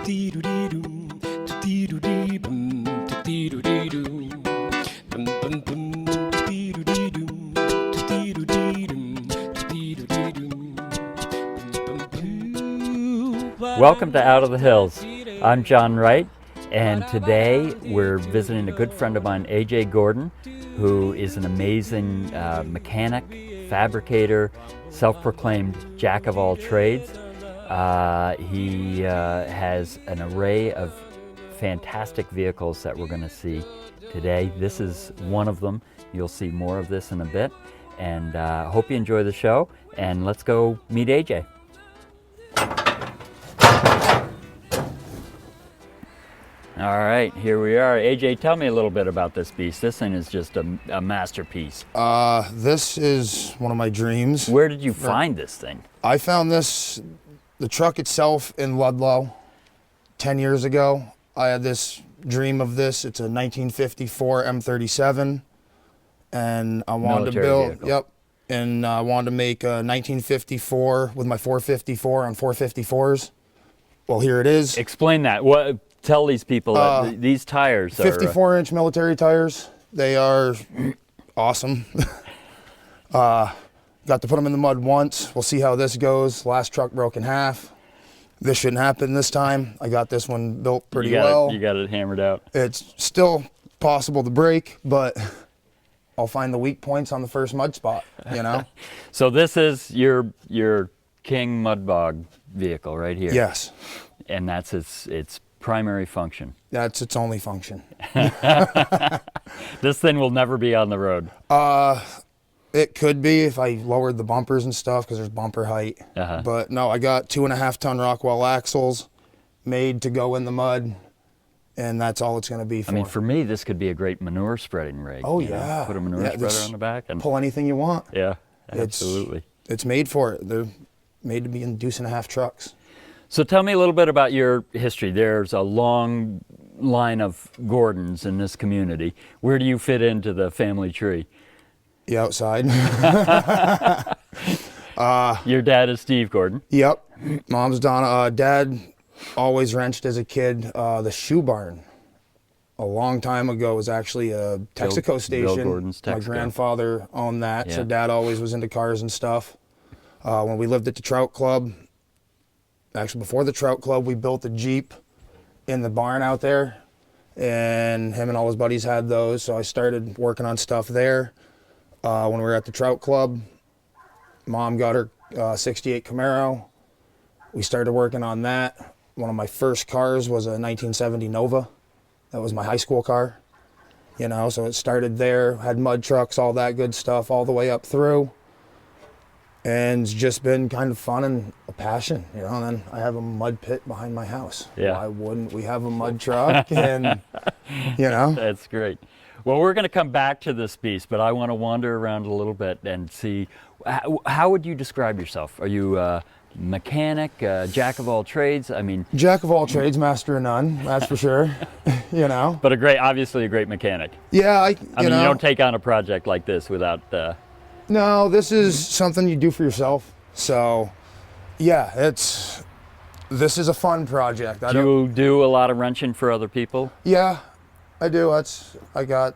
Welcome to Out of the Hills. I'm John Wright, and today we're visiting a good friend of mine, AJ Gordon, who is an amazing mechanic, fabricator, self-proclaimed jack of all trades. He has an array of fantastic vehicles that we're going to see today. This is one of them. You'll see more of this in a bit, and hope you enjoy the show, and let's go meet AJ. All right, here we are. AJ, tell me a little bit about this beast. This thing is just a masterpiece. This is one of my dreams. Where did you find this thing? I found this, the truck itself, in Ludlow 10 years ago. I had this dream of this. It's a 1954 M37, and I wanted Military to build, vehicle. yep, and I wanted to make a 1954 with my 454 on 454s. Well, here it is. Explain that. What? Tell these people that these tires are 54-inch military tires. They are awesome. Got to put them in the mud once. We'll see how this goes. Last truck broke in half. This shouldn't happen this time. I got this one built pretty well. You got it hammered out. It's still possible to break, but I'll find the weak points on the first mud spot, you know? So this is your King Mud Bog vehicle right here. Yes. And that's its primary function. That's its only function. This thing will never be on the road. It could be if I lowered the bumpers and stuff, because there's bumper height. But no, I got 2.5-ton Rockwell axles made to go in the mud, and that's all it's going to be for. I mean, for me, this could be a great manure spreading rig. Oh, you know? yeah. Put a manure spreader on the back and pull anything you want. Yeah, absolutely. It's made for it. They're made to be in deuce-and-a-half trucks. So tell me a little bit about your history. There's a long line of Gordons in this community. Where do you fit into the family tree? The outside. Your dad is Steve Gordon. Yep. Mom's Donna. Dad always wrenched as a kid. The shoe barn a long time ago was actually a Texaco station. Bill Gordon's Texaco. My grandfather owned that, Yeah. so Dad always was into cars and stuff. When we lived at the Trout Club, actually before the Trout Club, we built a Jeep in the barn out there, and him and all his buddies had those, so I started working on stuff there. When we were at the Trout Club, Mom got her 68 Camaro. We started working on that. One of my first cars was a 1970 Nova. That was my high school car, you know, so it started there, had mud trucks, all that good stuff, all the way up through. And it's just been kind of fun and a passion, you know. And then I have a mud pit behind my house. Yeah. Why wouldn't we have a mud truck? And, you know. That's great. Well, we're going to come back to this beast, but I want to wander around a little bit and see, how would you describe yourself? Are you a mechanic, jack of all trades? I mean, Jack of all trades, master of none, that's for sure, you know. but obviously a great mechanic. Yeah, I mean, know. you don't take on a project like this without... No, this is something you do for yourself. So, yeah, this is a fun project. Do you do a lot of wrenching for other people? Yeah, I do. I got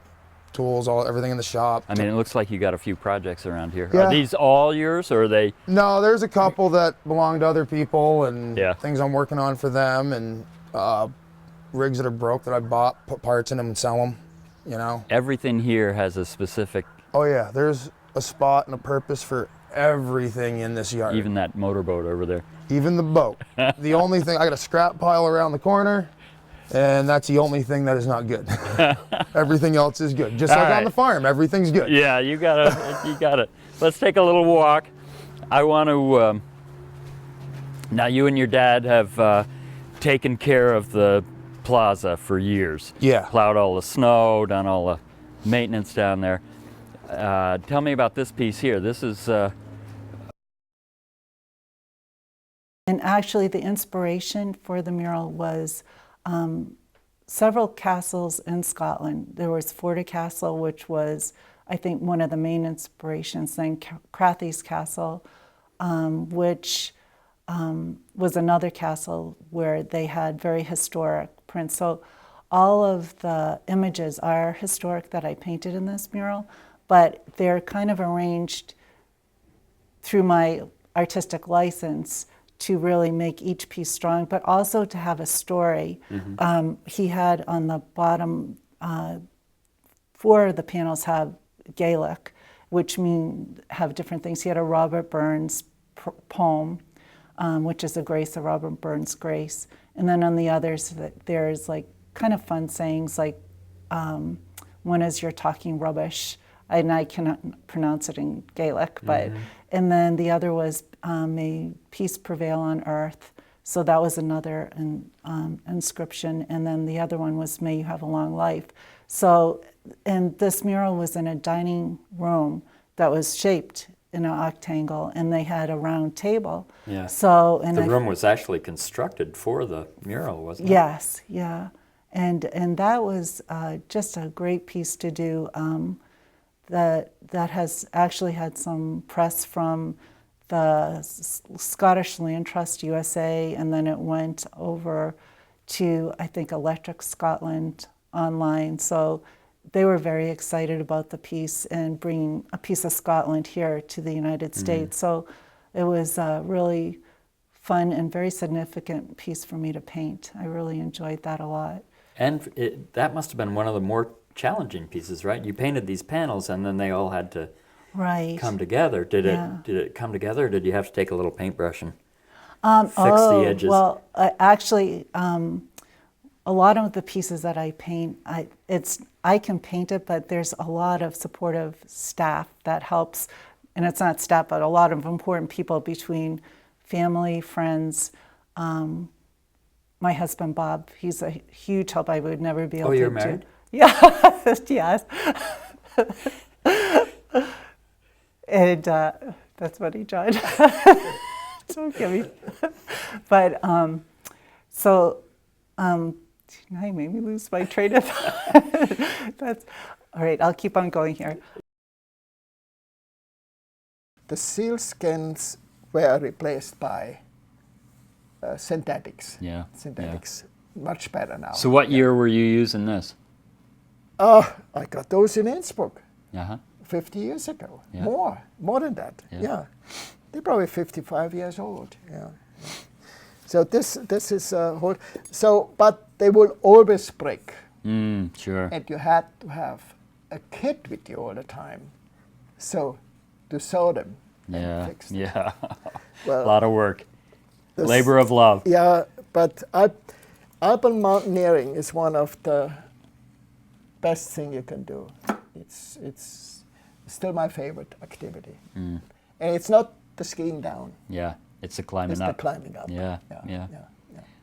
tools, everything in the shop. I mean, it looks like you got a few projects around here. Yeah. Are these all yours, or are they? No, there's a couple that belong to other people, and Yeah. things I'm working on for them, and rigs that are broke that I bought, put parts in them and sell them, you know. Everything here has a specific... Oh yeah, there's a spot and a purpose for everything in this yard. Even that motorboat over there. Even the boat. The only thing, I got a scrap pile around the corner, and that's the only thing that is not good. Everything else is good. Just like on the farm, everything's good. Yeah, you got it. Let's take a little walk. I want to, now you and your dad have taken care of the plaza for years. Yeah. Plowed all the snow, done all the maintenance down there. Tell me about this piece here. This is... And actually the inspiration for the mural was several castles in Scotland. There was Forda Castle, which was, I think, one of the main inspirations, then Crathy's Castle, which was another castle where they had very historic prints. So all of the images are historic that I painted in this mural, but they're kind of arranged through my artistic license to really make each piece strong, but also to have a story. He had on the bottom, 4 of the panels have Gaelic, which have different things. He had a Robert Burns poem, which is a grace of Robert Burns' grace. And then on the others, there's like kind of fun sayings like, one is you're talking rubbish, and I cannot pronounce it in Gaelic, but, and then the other was may peace prevail on earth. So that was another inscription. And then the other one was may you have a long life. So, and this mural was in a dining room that was shaped in an octangle, and they had a round table. Yeah. So, and The room was actually constructed for the mural, wasn't it? Yes, yeah. And that was just a great piece to do. That has actually had some press from the Scottish Land Trust USA, and then it went over to, I think, Electric Scotland online. So they were very excited about the piece and bringing a piece of Scotland here to the United States. So it was a really fun and very significant piece for me to paint. I really enjoyed that a lot. And that must have been one of the more challenging pieces, right? You painted these panels and then they all had to come together. Did it come together, or did you have to take a little paintbrush and fix the edges? Well, actually, a lot of the pieces that I paint, I can paint it, but there's a lot of supportive staff that helps, and it's not staff, but a lot of important people between family, friends. My husband, Bob, he's a huge help. I would never be able to you're married? Yeah, yes. And that's funny, John. Don't give me. But so now you made me lose my train of thought. That's all right. I'll keep on going here. The sealskins were replaced by synthetics. Yeah. Synthetics, much better now. So what year were you using this? I got those in Innsbruck 50 years ago. Yeah. More than that. Yeah. Yeah. They're probably 55 years old. Yeah. So this is old. So, but they will always break. Sure. And you had to have a kit with you all the time, so to sew them and fix them. Yeah. Well, a lot of work. Labor of love. Yeah, but alpine mountaineering is one of the best thing you can do. It's still my favorite activity, and it's not the skiing down. Yeah, it's the climbing It's up. the climbing up. Yeah. Yeah.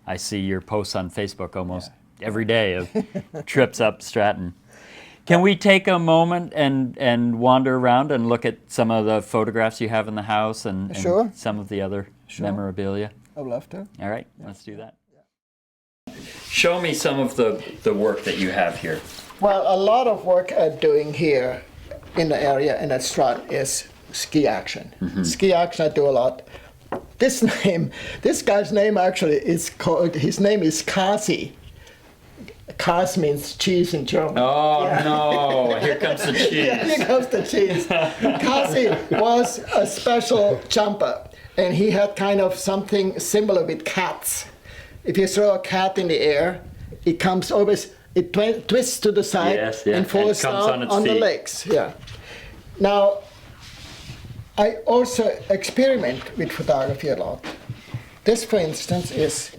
I see your posts on Facebook almost every day of trips up Stratton. Can we take a moment and wander around and look at some of the photographs you have in the house and Sure. some of the other memorabilia? I'd love to. All right, let's do that. Show me some of the work that you have here. Well, a lot of work I'm doing here in the area and at Stratton is ski action. Ski action I do a lot. This guy's name actually is called, his name is Kasi. Kas means cheese in German. Oh, no, here comes the cheese. Yeah, here comes the cheese. Kasi was a special jumper, and he had kind of something similar with cats. If you throw a cat in the air, it comes always, it twists to the side and falls down on the legs. Yeah. Now, I also experiment with photography a lot. This, for instance, is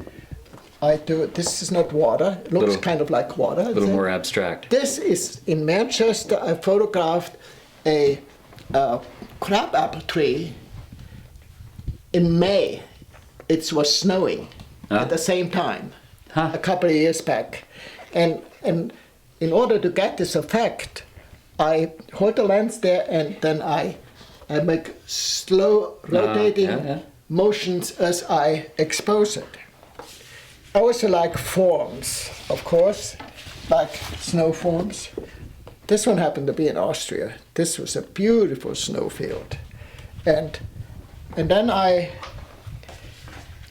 this is not water. It looks kind of like water. A little more abstract. This is in Manchester. I photographed a crabapple tree in May. It was snowing at the same time, a couple of years back. And in order to get this effect, I hold the lens there and then I make slow rotating motions as I expose it. I also like forms, of course, like snow forms. This one happened to be in Austria. This was a beautiful snowfield. And then I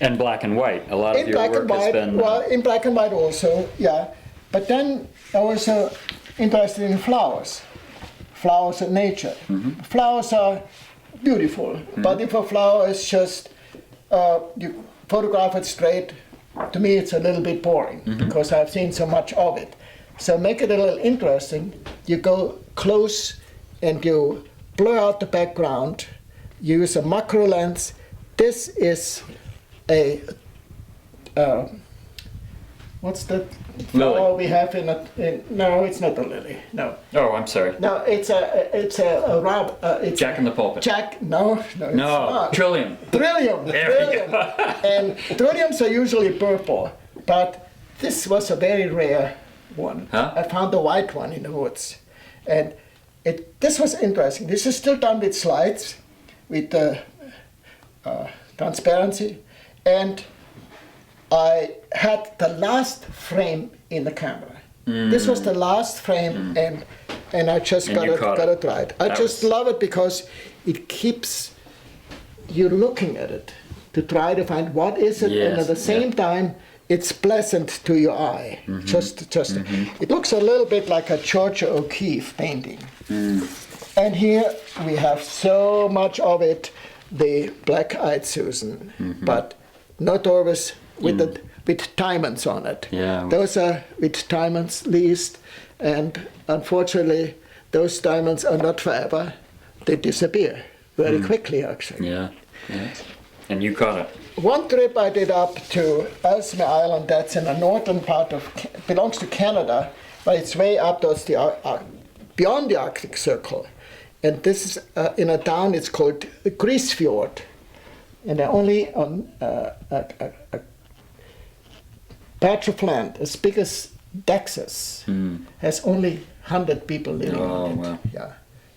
And black and white. A lot of In your black work and has white, been. well, in black and white also, yeah. But then I was interested in flowers, flowers and nature. Flowers are beautiful, but if a flower is just, you photograph it straight, to me it's a little bit boring because I've seen so much of it. So make it a little interesting. You go close and you blur out the background, use a macro lens. This is a, what's that flower we have no, it's not a lily, no. Oh, I'm sorry. No, it's a rab, it's Jack in the Pulpit. no, it's No, not. Trillium. Trillium, There we trillium. And trilliums are usually purple, but this was a very rare one. Huh? I found a white one in the woods. And this was interesting. This is still done with slides, with transparency. And I had the last frame in the camera. This was the last frame, and I just And got you it caught it. right. I That just was- love it because it keeps you looking at it to try to find what is it, and Yes, at the same time, it's pleasant to your eye. It looks a little bit like a Georgia O'Keeffe painting. And here we have so much of it, the black-eyed Susan, but not always with diamonds on it. Yeah. Those are with diamonds least, and unfortunately, those diamonds are not forever. They disappear very quickly, actually. Yeah. Yeah. And you caught it. One trip I did up to Ellesmere Island, that's in the northern part of, belongs to Canada, but it's way up towards the, beyond the Arctic Circle. And this is in a town, it's called Grisfjord. And they're only on a patch of land as big as Texas, has only 100 people living Oh, in it. wow. Yeah.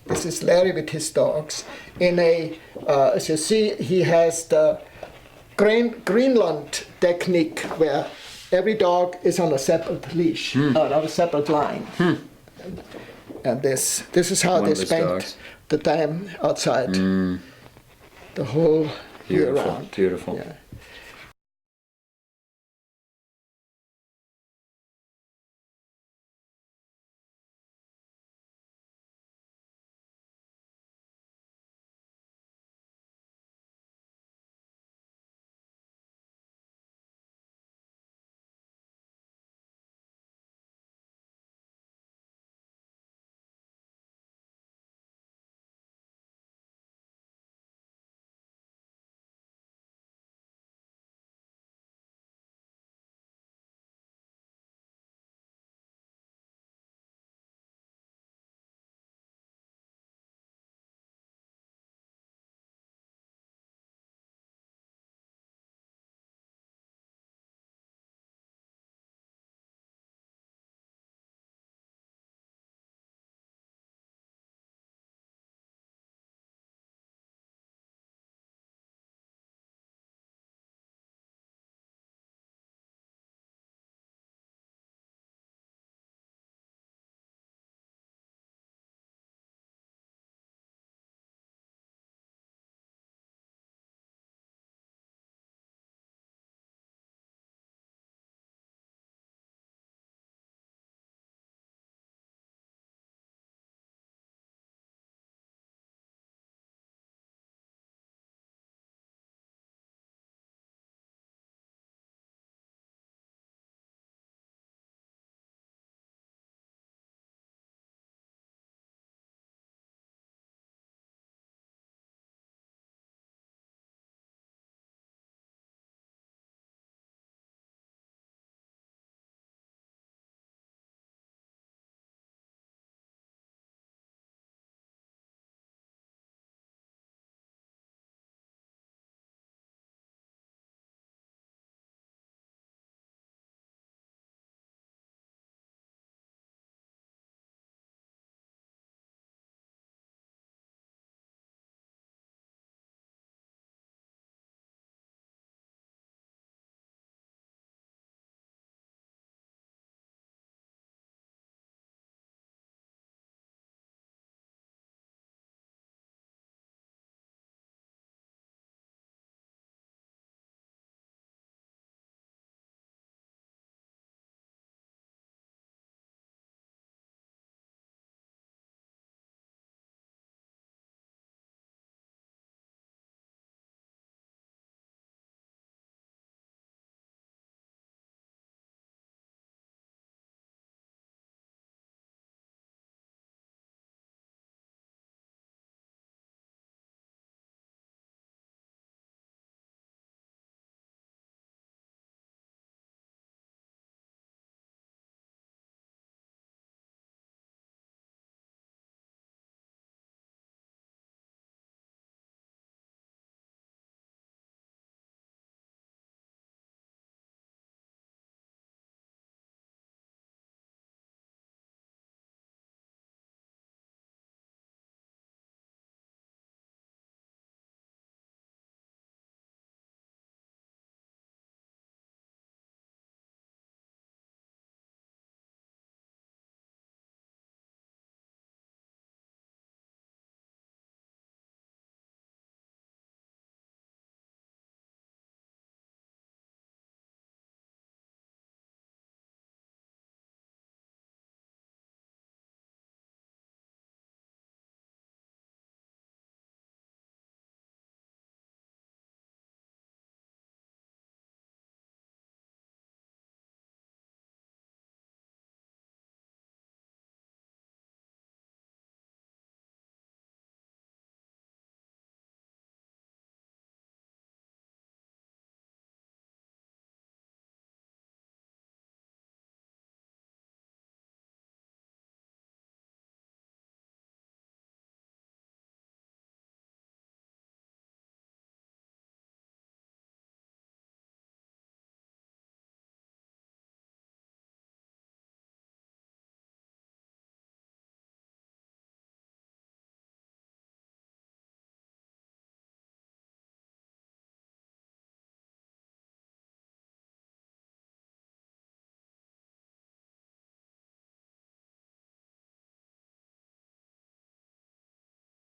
This is Larry with his dogs. In a, as you see, he has the Greenland technique where every dog is on a separate leash, on a separate line. And this is how One they of his spend dogs. the time outside the whole year Beautiful. round. Beautiful. Yeah.